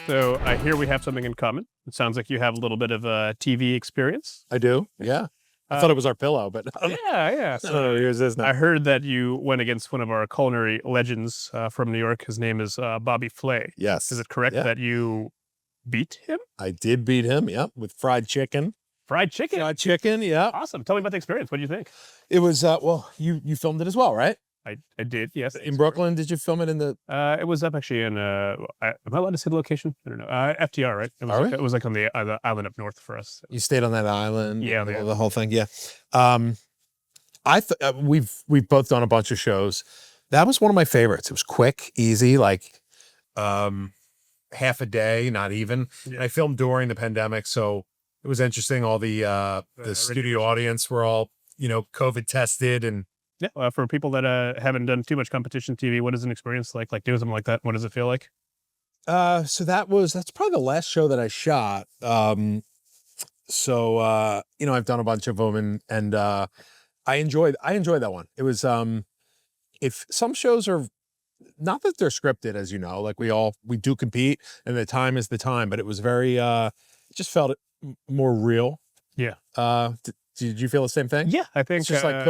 So I hear we have something in common. It sounds like you have a little bit of a TV experience. I do, yeah. I thought it was our pillow, but Yeah. So here's this now. I heard that you went against one of our culinary legends from New York. His name is Bobby Flay. Yes. Is it correct that you beat him? I did beat him, yep, with fried chicken. Fried chicken? Fried chicken, yeah. Awesome. Tell me about the experience. What do you think? It was, well, you filmed it as well, right? I did, yes. In Brooklyn, did you film it in the... It was up actually in, am I allowed to say the location? I don't know. FTR, right? It was like on the island up north for us. You stayed on that island? Yeah. The whole thing, yeah. We've both done a bunch of shows. That was one of my favorites. It was quick, easy, like half a day, not even. Yeah. I filmed during the pandemic, so it was interesting. All the studio audience were all, COVID tested and... Yeah, for people that haven't done too much competition TV, what is an experience like doing something like that? What does it feel like? So that's probably the last show that I shot. I've done a bunch of them and I enjoyed that one. It was, if some shows are, not that they're scripted, as you know, like we do compete and the time is the time, but it was very, it just felt more real. Yeah. Did you feel the same thing? Yeah, I think it's just like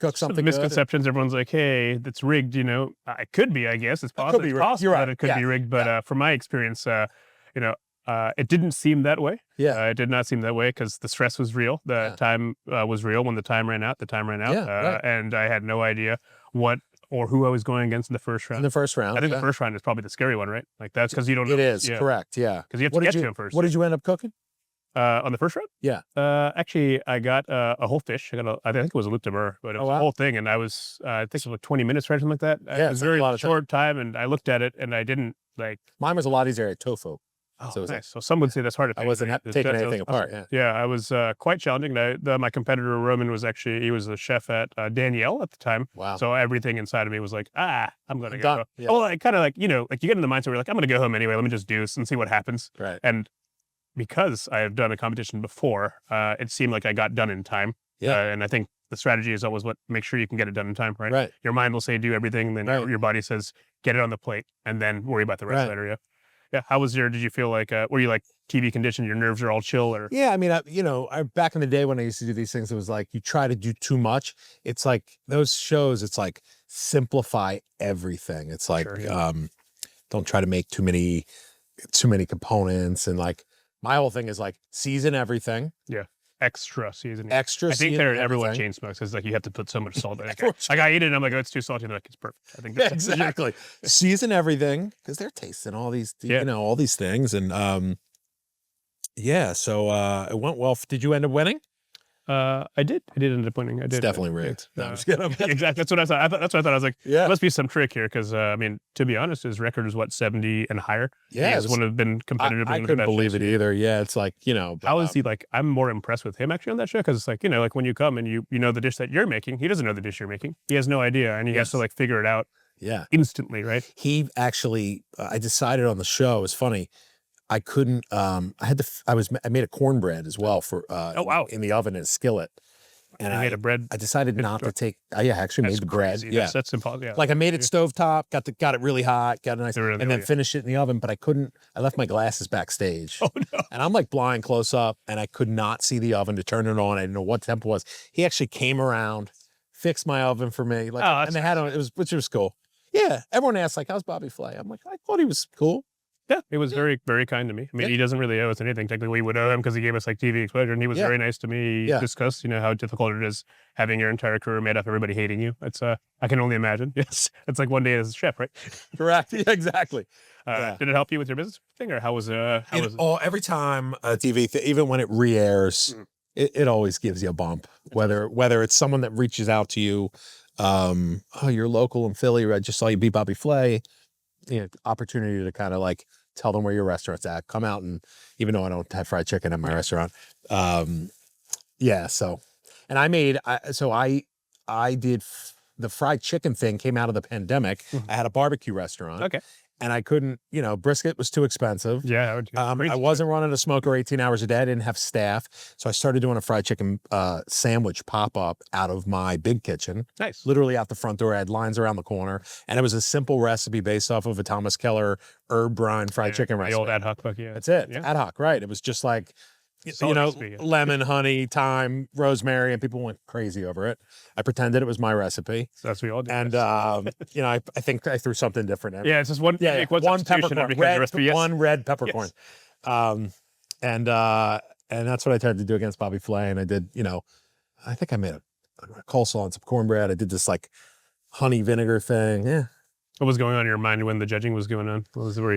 cook something the misconceptions. Everyone's like, hey, that's rigged, it could be, I guess. It's possible, You're right. That it could be rigged, but from my experience, it didn't seem that way. Yeah. It did not seem that way because the stress was real. The time was real. When the time ran out, Right. And I had no idea what or who I was going against in the first round. In the first round. I think the first round is probably the scary one, right? Like that's because you don't know. It is, correct, yeah. Because you have to get to him first. What did you end up cooking? On the first round? Yeah. Actually, I got a whole fish. I think it was a loup de mer, but it was a whole thing. And I was, I think it was like 20 minutes or something like that. Yeah, it was very short time. And I looked at it and I didn't like. Mine was a lot easier at tofu. Oh, so nice. So some would say that's hard to take. I wasn't taking anything apart. Awesome. Yeah, I was quite challenging. My competitor, Roman, he was a chef at Danielle at the time. Wow. So everything inside of me was like, I'm going to go. Done. Yeah. Well, kind of like, you get in the mindset where you're like, I'm going to go home anyway. Let me just do this and see what happens. Right. And because I have done a competition before, it seemed like I got done in time. Yeah. And I think the strategy is always make sure you can get it done in time, right? Right. Your mind will say do everything, then your body says get it on the plate, and then worry about the rest later. Yeah. Yeah. How was did you feel like, were you like TV conditioned? Your nerves are all chill or? Yeah. I mean, back in the day when I used to do these things, it was like, you try to do too much. It's like those shows, it's like simplify everything. It's like, don't try to make too many components. And like, my whole thing is like season everything. Yeah. Extra seasoning. I think everyone chain smokes because like you have to put so much salt in it. Like I eat it and I'm like, oh, it's too salty. And like, it's perfect. I think that's exactly. Season everything because they're tasting all these, all these things. And so it went well. Did you end up winning? I did end up winning. I did. It's definitely rigged. No, I'm just kidding. Exactly. That's what I thought. That's what I thought. I was like, there must be some trick here because I mean, to be honest, his record is 70 and higher. Yeah, he's one of been competitive. I couldn't believe it either. Yeah, it's like How is he like? I'm more impressed with him actually on that show because it's like like when you come and you know the dish that you're making, he doesn't know the dish you're making. He has no idea, and he has to like figure it out. Yeah, instantly, right? He actually, I decided on the show. It's funny. I couldn't. I made a cornbread as well for. In the oven in a skillet. And I made a bread. I decided not to take. I actually made the bread. Yeah, that's impossible. Yeah. Like I made it stovetop, got it really hot, got a nice, and then finished it in the oven. But I couldn't. I left my glasses backstage. Oh no! And I'm like blind close up, and I could not see the oven to turn it on. I didn't know what temp was. He actually came around, fixed my oven for me. Like, and they had on which was cool. Yeah, everyone asked like, "How's Bobby Flay?" I'm like, I thought he was cool. Yeah, he was very, very kind to me. I mean, he doesn't really owe us anything. Technically, we would owe him because he gave us like TV exposure, and he was very nice to me. Discussed, how difficult it is having your entire career made up everybody hating you. It's I can only imagine. Yes, it's like one day as a chef, right? Correct. Yeah, exactly. Did it help you with your business thing, or how was it? Every time TV, even when it re-airs, it always gives you a bump. Whether it's someone that reaches out to you, you're local in Philly. I just saw you beat Bobby Flay. Opportunity to kind of like tell them where your restaurant's at. Come out and even though I don't have fried chicken at my restaurant, and I made I did the fried chicken thing came out of the pandemic. I had a barbecue restaurant. Okay. and I couldn't, brisket was too expensive. Yeah. I wasn't running a smoker 18 hours a day. I didn't have staff. So I started doing a fried chicken sandwich pop-up out of my big kitchen. Nice. Literally out the front door. I had lines around the corner. And it was a simple recipe based off of a Thomas Keller herb brine fried chicken recipe. The old ad hoc book, yeah. That's it. Ad hoc, right. It was just like, recipe, lemon, honey, thyme, rosemary, and people went crazy over it. I pretended it was my recipe. So that's what we all do. And, I think I threw something different in. Yeah, it's just one peppercorn. One red peppercorn. Yes. And that's what I tried to do against Bobby Flay. And I did, I think I made a coleslaw and some cornbread. I did this like honey vinegar thing. Yeah. What was going on in your mind when the judging was going on? Were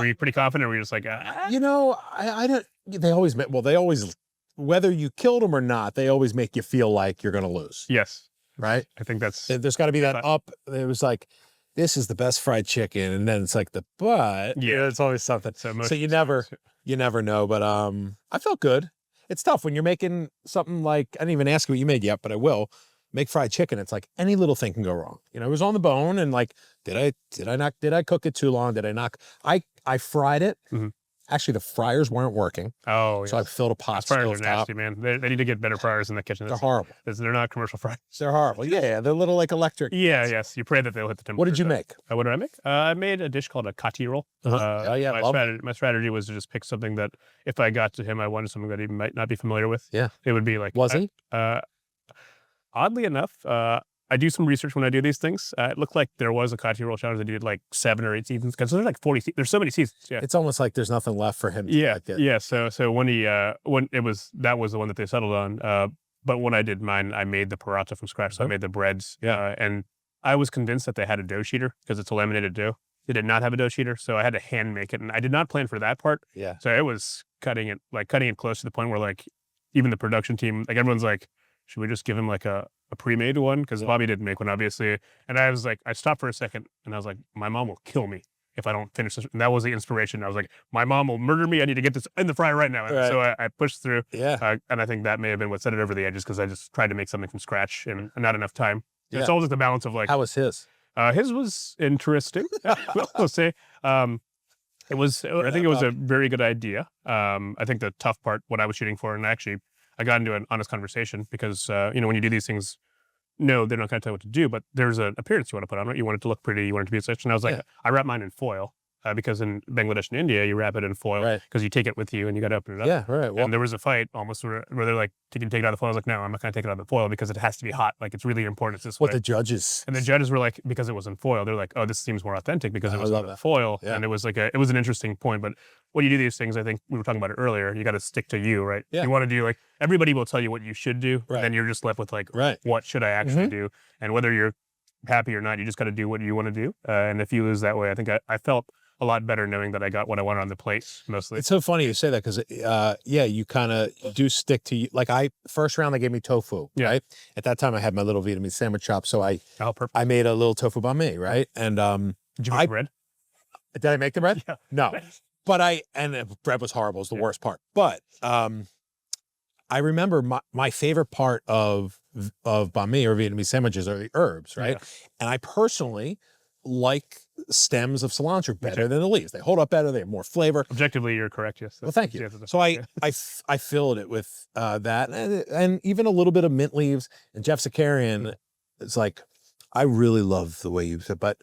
you pretty confident, or were you just like, I don't. They always, whether you killed them or not, they always make you feel like you're going to lose. Yes. Right. I think there's got to be that up. It was like, this is the best fried chicken, and then it's like but. Yeah, it's always something. So you never know. But I felt good. It's tough when you're making something like, I didn't even ask you what you made yet, but I will. Make fried chicken. It's like any little thing can go wrong. It was on the bone, and like, did I cook it too long? Did I not? I fried it. Mm-hmm. Actually, the fryers weren't working. Oh, so I filled a pot. Fryers are nasty, man. They need to get better fryers in the kitchen. They're horrible. They're not commercial fryers. They're horrible. Yeah, they're little like electric. Yeah, yes. You pray that they'll hit the temperature. What did you make? What did I make? I made a dish called a Kati roll. My strategy was to just pick something that if I got to him, I wanted something that he might not be familiar with. Yeah, it would be like. Was he? Oddly enough, I do some research when I do these things. It looked like there was a Kati roll challenge that did like 7 or 8 seasons, because there's like 40. There's so many seasons. Yeah, it's almost like there's nothing left for him. Yeah. So when that was the one that they settled on. But when I did mine, I made the paratha from scratch. So I made the breads. Yeah, and I was convinced that they had a dough sheeter because it's a laminated dough. They did not have a dough sheeter, so I had to hand make it, and I did not plan for that part. Yeah. So it was cutting it close to the point where like even the production team, like everyone's like, should we just give him like a pre-made one? Because Bobby didn't make one, obviously. And I was like, I stopped for a second, and I was like, my mom will kill me if I don't finish this. And that was the inspiration. I was like, my mom will murder me. I need to get this in the fryer right now. And so I pushed through. Yeah. And I think that may have been what set it over the edges, because I just tried to make something from scratch and not enough time. Yeah. It's all just a balance of like. How was his? His was interesting. We'll say. It was. I think it was a very good idea. I think the tough part, what I was shooting for, and actually, I got into an honest conversation because, when you do these things, no, they're not going to tell you what to do, but there's an appearance you want to put on it. You want it to look pretty. You want it to be such. And I was like, I wrap mine in foil because in Bangladesh and India, you wrap it in foil because you take it with you and you got to open it up. Yeah, right. Well, and there was a fight almost where they're like, you can take it out of the foil. I was like, no, I'm not going to take it out of the foil because it has to be hot. Like, it's really important. It's this way. The judges. And the judges were like, because it was in foil, they're like, oh, this seems more authentic because it was in foil. Yeah. And it was like it was an interesting point. But when you do these things, I think we were talking about it earlier, you got to stick to you, right? Yeah. You want to do like, everybody will tell you what you should do. Right. And then you're just left with like, what should I actually do? And whether you're happy or not, you just got to do what you want to do. And if you lose that way, I think I felt a lot better knowing that I got what I wanted on the plate mostly. It's so funny you say that because, you kind of do stick to you. Like first round, they gave me tofu, right? At that time, I had my little Vietnamese sandwich shop. So I made a little tofu banh mi, right? And did you make the bread? Did I make the bread? Yeah. No. But and the bread was horrible. It was the worst part. But I remember my favorite part of banh mi or Vietnamese sandwiches are the herbs, right? Yeah. And I personally like stems of cilantro better than the leaves. They hold up better. They have more flavor. Objectively, you're correct. Yes. Well, thank you. So I filled it with that and even a little bit of mint leaves. And Jeff Zakarian, it's like, I really love the way you said, but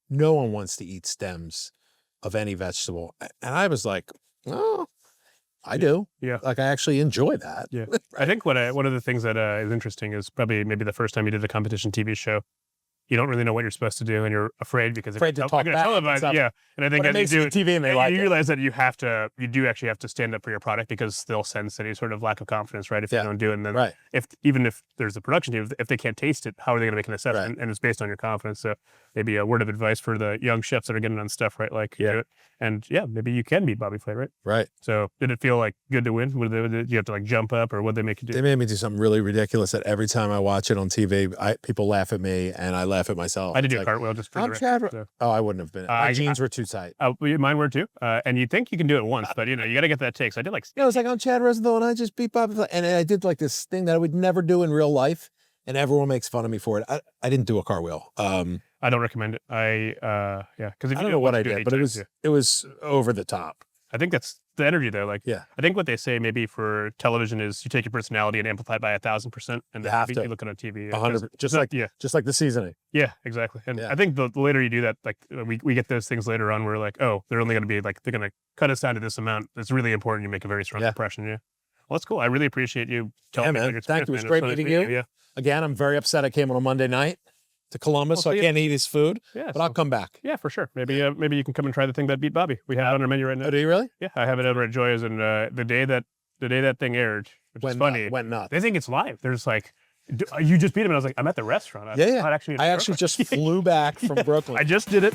no one wants to eat stems of any vegetable. And I was like, oh, I do. Yeah. Like, I actually enjoy that. Yeah. I think one of the things that is interesting is probably maybe the first time you did a competition TV show, you don't really know what you're supposed to do, and you're afraid because to talk back. Yeah, and I think as you do TV and they like you realize that you do actually have to stand up for your product because they'll sense any sort of lack of confidence, right? If you don't do it, and then even if there's a production team, if they can't taste it, how are they going to make an assessment? Right. And it's based on your confidence. So maybe a word of advice for the young chefs that are getting on stuff, right? Like, do it. And maybe you can beat Bobby Flay, right? Right. So did it feel like good to win? Did you have to like jump up, or what they make you do? They made me do something really ridiculous that every time I watch it on TV, people laugh at me and I laugh at myself. I did do a cartwheel just for Oh, I wouldn't have been. My jeans were too tight. Mine were too. And you think you can do it once, but you got to get that take. So I did like. It was like, I'm Chad Rosenthal and I just beat Bobby Flay. And I did like this thing that I would never do in real life. and everyone makes fun of me for it. I didn't do a cartwheel. I don't recommend it. Because I don't know what I did, but it was over the top. I think that's the energy though. Like, yeah, I think what they say maybe for television is you take your personality and amplify it by 1,000%, and you have to. You look on TV. 100, just like the seasoning. Yeah, exactly. And I think the later you do that, like we get those things later on, we're like, oh, they're only going to be like, they're going to cut us down to this amount. It's really important. You make a very strong impression. Yeah. Well, that's cool. I really appreciate you telling me. Man. Thank you. It was great meeting you. Yeah. Again, I'm very upset I came on a Monday night to Columbus, so I can't eat his food. Yeah, but I'll come back. Yeah, for sure. Maybe you can come and try the thing that Beat Bobby we have on our menu right now. Oh, do you really? Yeah, I have it over at Joya's, and the day that thing aired, which is funny, went nuts. They think it's live. They're just like, you just beat him, and I was like, I'm at the restaurant. I actually just flew back from Brooklyn. I just did it.